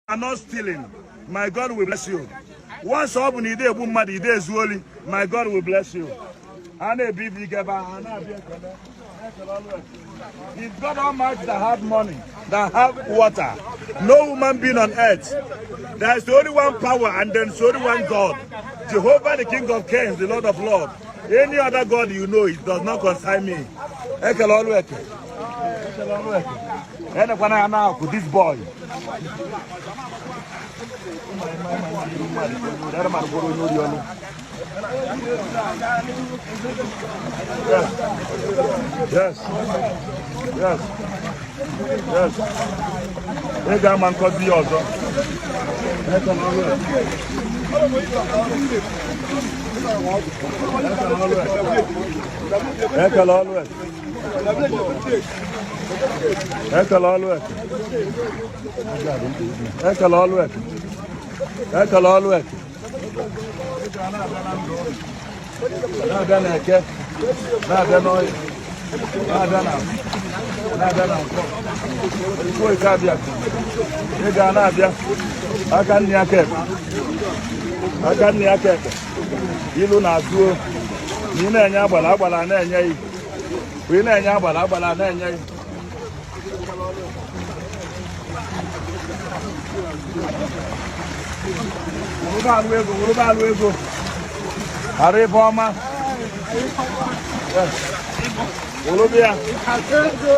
are not stealing, my God will bless you. Once open the day, the day is holy, my God will bless you. It's God Almighty that have money, that have water. No human being on earth. There is the only one power and then the only one God. Jehovah, the King of Kings, the Lord of Lords. Any other God you know, it does not concern me. This boy. Yes. Hey, that man could be also.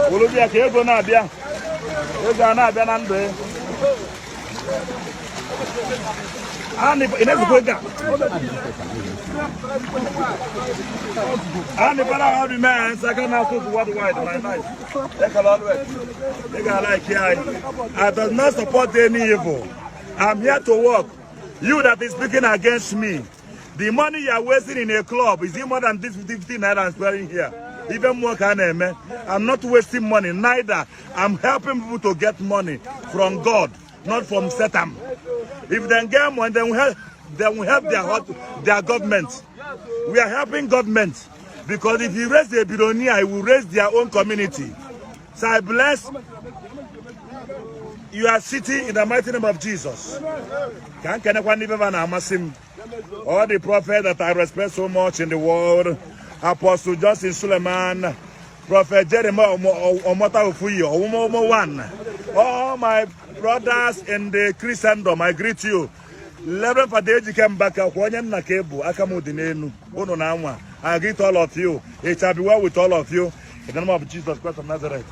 Olubia ke go na bia. Ego na bia na ndo e. Ani ine go ga. Ani para how the man second now to what wide my nice. Take a lot of they got like here. I do not support any evil. I'm here to work. You that is speaking against me. The money you are wasting in a club is more than this 15 naira I'm swearing here. Even more can I'm not wasting money. Neither. I'm helping people to get money from God, not from Satan. If they get money, then we help their government. We are helping government because if you raise the billionaire, it will raise their own community. So I bless you are sitting in the mighty name of Jesus. All the prophets that I respect so much in the world, Apostle Justin Suleiman, Prophet Jeremiah Omota Ofuyi, one. All my brothers in the Christendom, I greet you. Reverend Fadeji came back. I greet all of you. It shall be well with all of you. In the name of Jesus Christ of Nazareth.